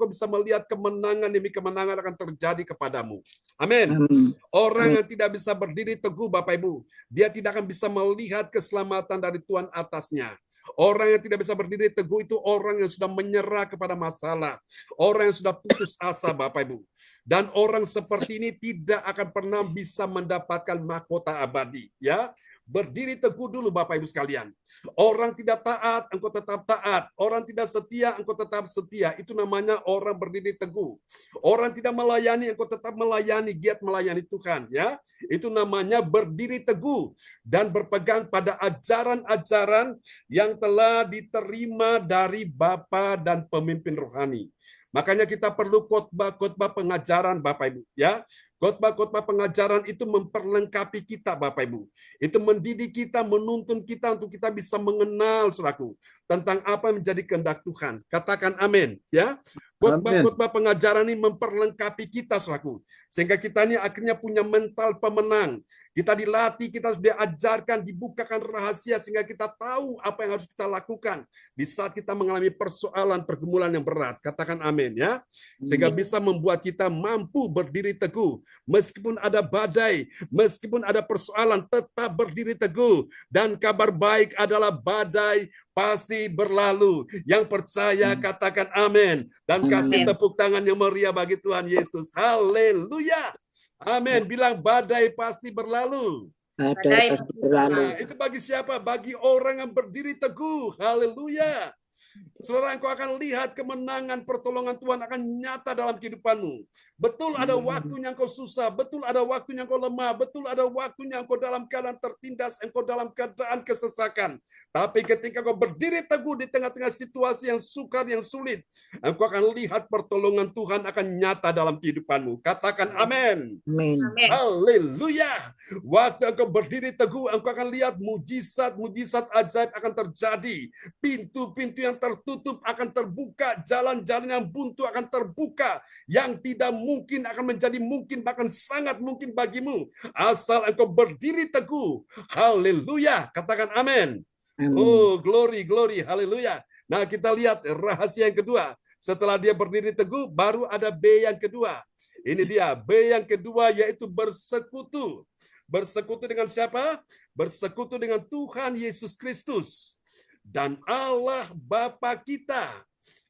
kau bisa melihat kemenangan demi kemenangan akan terjadi kepadamu. Amin. Amin. Orang yang tidak bisa berdiri teguh, Bapak Ibu, dia tidak akan bisa melihat keselamatan dari Tuhan atasnya. Orang yang tidak bisa berdiri teguh itu orang yang sudah menyerah kepada masalah. Orang yang sudah putus asa, Bapak Ibu. Dan orang seperti ini tidak akan pernah bisa mendapatkan mahkota abadi. Ya, berdiri teguh dulu, Bapak Ibu sekalian. Orang tidak taat, engkau tetap taat. Orang tidak setia, engkau tetap setia. Itu namanya orang berdiri teguh. Orang tidak melayani, engkau tetap melayani, giat melayani Tuhan. Ya, itu namanya berdiri teguh dan berpegang pada ajaran-ajaran yang telah diterima dari Bapa dan pemimpin rohani. Makanya kita perlu khotbah-khotbah pengajaran, Bapak Ibu, ya. Khotbah-khotbah pengajaran itu memperlengkapi kita, Bapak Ibu. Itu mendidik kita, menuntun kita untuk kita bisa mengenal, saudaraku, tentang apa yang menjadi kehendak Tuhan. Katakan amin, ya. Khotbah-khotbah pengajaran ini memperlengkapi kita, saudaraku, sehingga kita ini akhirnya punya mental pemenang. Kita dilatih, kita diajarkan, dibukakan rahasia sehingga kita tahu apa yang harus kita lakukan di saat kita mengalami persoalan pergumulan yang berat. Katakan amin, ya. Sehingga bisa membuat kita mampu berdiri teguh meskipun ada badai, meskipun ada persoalan, tetap berdiri teguh. Dan kabar baik adalah badai pasti berlalu. Yang percaya katakan amin dan kasih tepuk tangan yang meriah bagi Tuhan Yesus. Haleluya. Amin. Bilang badai pasti berlalu. Badai pasti berlalu. Nah, itu bagi siapa? Bagi orang yang berdiri teguh. Haleluya. Saudara, engkau akan lihat kemenangan pertolongan Tuhan akan nyata dalam kehidupanmu. Betul ada waktunya engkau susah, betul ada waktunya engkau lemah, betul ada waktunya engkau dalam keadaan tertindas, engkau dalam keadaan kesesakan. Tapi ketika engkau berdiri teguh di tengah-tengah situasi yang sukar, yang sulit, engkau akan lihat pertolongan Tuhan akan nyata dalam kehidupanmu. Katakan amin. Amin. Haleluya. Waktu engkau berdiri teguh, engkau akan lihat mujizat ajaib akan terjadi. Pintu-pintu yang tertutup akan terbuka, jalan-jalan yang buntu akan terbuka, yang tidak mungkin akan menjadi mungkin, bahkan sangat mungkin bagimu, asal engkau berdiri teguh. Haleluya, katakan amin. Oh, glory, glory, haleluya. Nah, kita lihat rahasia yang kedua. Setelah dia berdiri teguh, baru ada B yang kedua. Ini dia, B yang kedua, yaitu bersekutu. Bersekutu dengan siapa? Bersekutu dengan Tuhan Yesus Kristus. Dan Allah Bapa kita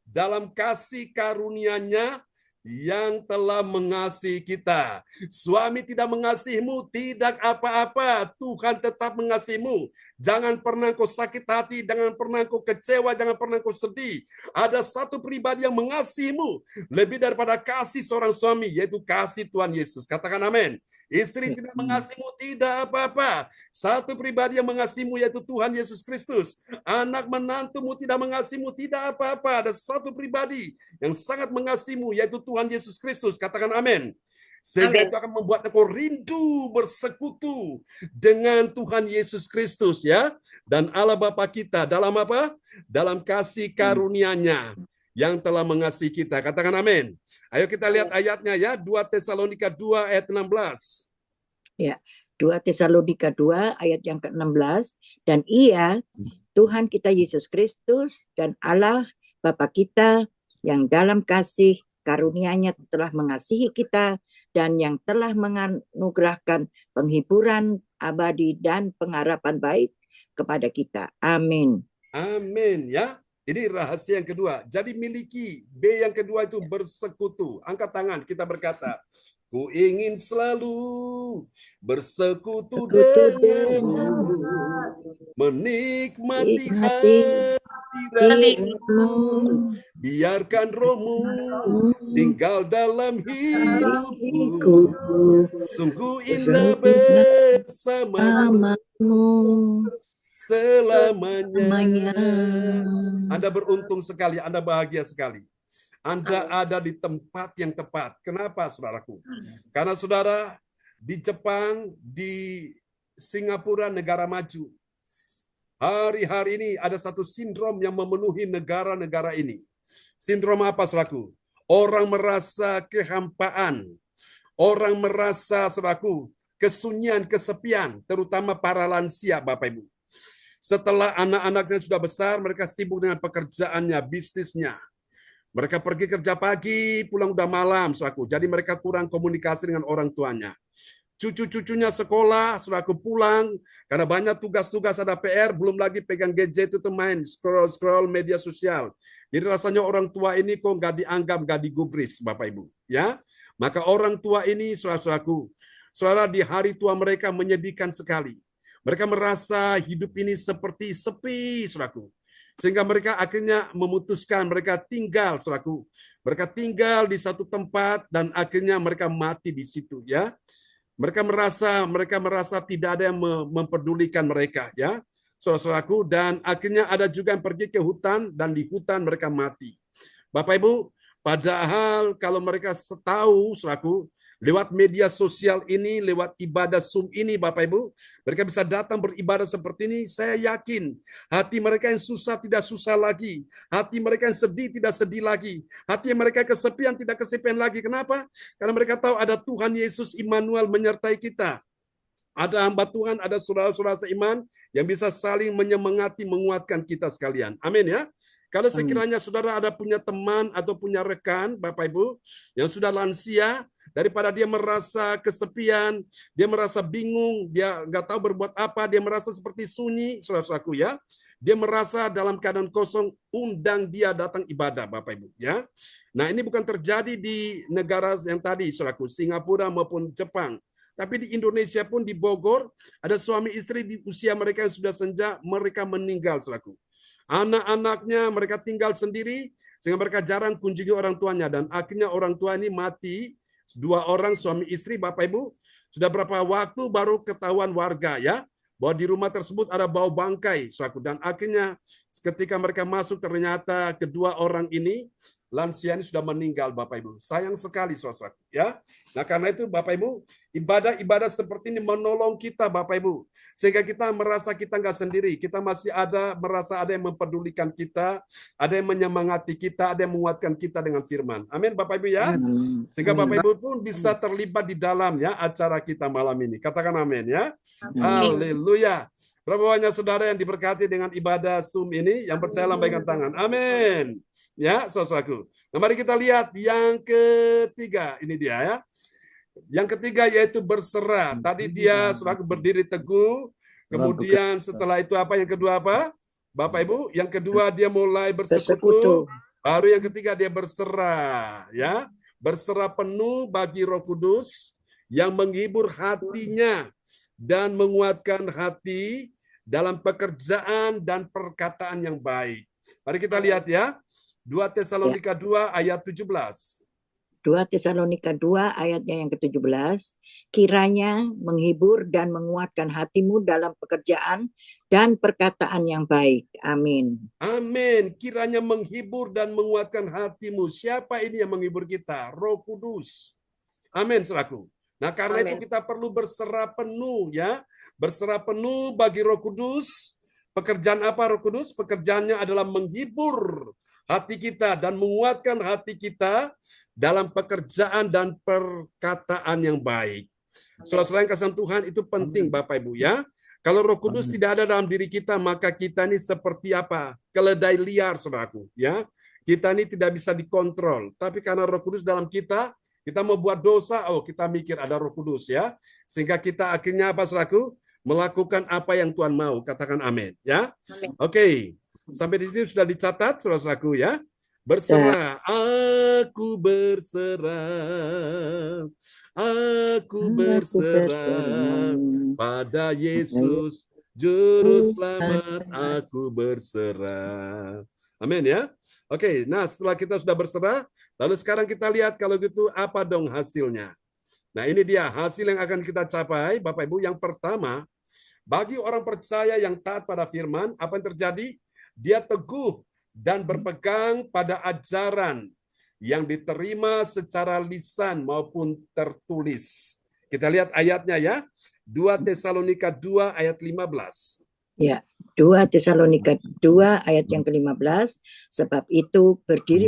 dalam kasih karunia-Nya yang telah mengasihi kita. Suami tidak mengasihimu, tidak apa-apa. Tuhan tetap mengasihimu. Jangan pernah kau sakit hati, jangan pernah kau kecewa, jangan pernah kau sedih. Ada satu pribadi yang mengasihimu lebih daripada kasih seorang suami, yaitu kasih Tuhan Yesus. Katakan amin. Istri tidak mengasihimu, tidak apa-apa. Satu pribadi yang mengasihimu, yaitu Tuhan Yesus Kristus. Anak menantumu tidak mengasihimu, tidak apa-apa. Ada satu pribadi yang sangat mengasihimu, yaitu Tuhan Yesus Kristus. Katakan amin. Sehingga itu akan membuat engkau rindu bersekutu dengan Tuhan Yesus Kristus, ya. Dan Allah Bapa kita dalam apa? Dalam kasih karunia-Nya yang telah mengasihi kita. Katakan amin. Ayo kita lihat ayatnya, ya. 2 Tesalonika 2 ayat 16. Ya, 2 Tesalonika 2 ayat yang ke-16. Dan Ia, Tuhan kita Yesus Kristus dan Allah Bapa kita yang dalam kasih karunia-Nya telah mengasihi kita dan yang telah menganugerahkan penghiburan abadi dan pengharapan baik kepada kita. Amin. Amin, ya. Ini rahasia yang kedua. Jadi miliki B yang kedua itu bersekutu. Angkat tangan, kita berkata, ku ingin selalu bersekutu denganmu, menikmati hadiratmu, biarkan rohmu tinggal dalam hidupku, sungguh indah bersamamu selamanya. Anda beruntung sekali, Anda bahagia sekali. Anda ada di tempat yang tepat. Kenapa, saudaraku? Karena saudara, di Jepang, di Singapura, negara maju, hari-hari ini ada satu sindrom yang memenuhi negara-negara ini. Sindrom apa, saudaraku? Orang merasa kehampaan. Orang merasa, saudaraku, kesunyian, kesepian, terutama para lansia, Bapak Ibu. Setelah anak-anaknya sudah besar, mereka sibuk dengan pekerjaannya, bisnisnya. Mereka pergi kerja pagi, pulang udah malam, saudaraku. Jadi mereka kurang komunikasi dengan orang tuanya. Cucu-cucunya sekolah, saudaraku pulang, karena banyak tugas-tugas, ada PR, belum lagi pegang gadget itu main, scroll-scroll media sosial. Jadi rasanya orang tua ini kok nggak dianggap, nggak digubris, Bapak Ibu. Ya, maka orang tua ini, saudara-saudaraku, saudara, di hari tua mereka menyedihkan sekali. Mereka merasa hidup ini seperti sepi, saudaraku. Sehingga mereka akhirnya memutuskan mereka tinggal, saudaraku. Mereka tinggal di satu tempat dan akhirnya mereka mati di situ, ya. Mereka merasa tidak ada yang mempedulikan mereka, ya, saudara-saudaraku. Dan akhirnya ada juga yang pergi ke hutan dan di hutan mereka mati. Bapak Ibu, padahal kalau mereka tahu, saudaraku, lewat media sosial ini, lewat ibadah Zoom ini, Bapak Ibu, mereka bisa datang beribadah seperti ini. Saya yakin hati mereka yang susah tidak susah lagi, hati mereka yang sedih tidak sedih lagi, hati mereka kesepian tidak kesepian lagi. Kenapa? Karena mereka tahu ada Tuhan Yesus Immanuel menyertai kita. Ada hamba Tuhan, ada saudara-saudara seiman yang bisa saling menyemangati, menguatkan kita sekalian. Amin ya. Kalau sekiranya saudara ada punya teman atau punya rekan, Bapak Ibu, yang sudah lansia, daripada dia merasa kesepian, dia merasa bingung, dia nggak tahu berbuat apa, dia merasa seperti sunyi, saudara-saudaraku ya. Dia merasa dalam keadaan kosong, undang dia datang ibadah, Bapak Ibu ya. Nah, ini bukan terjadi di negara yang tadi, saudaraku, Singapura maupun Jepang. Tapi di Indonesia pun, di Bogor, ada suami istri di usia mereka yang sudah senja, mereka meninggal, saudaraku. Anak-anaknya mereka tinggal sendiri, sehingga mereka jarang kunjungi orang tuanya. Dan akhirnya orang tua ini mati, 2 orang suami istri, Bapak Ibu. Sudah berapa waktu baru ketahuan warga ya, bahwa di rumah tersebut ada bau bangkai. Dan akhirnya ketika mereka masuk, ternyata kedua orang ini, lansia ini sudah meninggal, Bapak Ibu. Sayang sekali, saudara ya. Nah, karena itu Bapak Ibu, ibadah-ibadah seperti ini menolong kita, Bapak Ibu, sehingga kita merasa kita nggak sendiri. Kita masih merasa ada yang mempedulikan kita, ada yang menyemangati kita, ada yang menguatkan kita dengan firman. Amin, Bapak Ibu ya. Sehingga Bapak Ibu pun bisa terlibat di dalam ya acara kita malam ini. Katakan amin ya. Haleluya. Berapa banyak saudara yang diberkati dengan ibadah Zoom ini? Yang percaya lambaikan tangan. Amin. Ya, saudaraku. Nah, mari kita lihat yang ketiga. Ini dia ya. Yang ketiga yaitu berserah. Tadi dia saudaraku berdiri teguh. Kemudian setelah itu apa? Yang kedua apa? Bapak Ibu, yang kedua dia mulai bersekutu. Baru yang ketiga dia berserah. Ya, berserah penuh bagi Roh Kudus yang menghibur hatinya dan menguatkan hati dalam pekerjaan dan perkataan yang baik. Mari kita lihat ya. 2 Tesalonika 2 ayat 17. 2 Tesalonika 2 ayatnya yang ke-17. Kiranya menghibur dan menguatkan hatimu dalam pekerjaan dan perkataan yang baik. Amin. Amin. Kiranya menghibur dan menguatkan hatimu. Siapa ini yang menghibur kita? Roh Kudus. Amin, saudaraku. Nah, karena itu kita perlu berserah penuh ya. Berserah penuh bagi Roh Kudus. Pekerjaan apa Roh Kudus? Pekerjaannya adalah menghibur hati kita dan menguatkan hati kita dalam pekerjaan dan perkataan yang baik. Selain kasih Tuhan itu penting Bapak Ibu ya. Kalau Roh Kudus tidak ada dalam diri kita, maka kita ini seperti apa? Keledai liar, saudaraku ya. Kita ini tidak bisa dikontrol. Tapi karena Roh Kudus dalam kita, kita mau buat dosa, kita mikir ada Roh Kudus ya. Sehingga kita akhirnya apa, saudaraku? Melakukan apa yang Tuhan mau. Katakan amin ya. Oke. Sampai di sini sudah dicatat, saudaraku ya. Berserah, aku berserah, aku berserah pada Yesus, Juru Selamat, aku berserah. Amin ya. Oke, nah setelah kita sudah berserah, lalu sekarang kita lihat kalau gitu apa dong hasilnya. Nah ini dia hasil yang akan kita capai, Bapak Ibu. Yang pertama, bagi orang percaya yang taat pada firman, apa yang terjadi? Dia teguh dan berpegang pada ajaran yang diterima secara lisan maupun tertulis. Kita lihat ayatnya ya. 2 Tesalonika 2 ayat 15. Ya, 2 Tesalonika 2 ayat yang ke-15. Sebab itu berdiri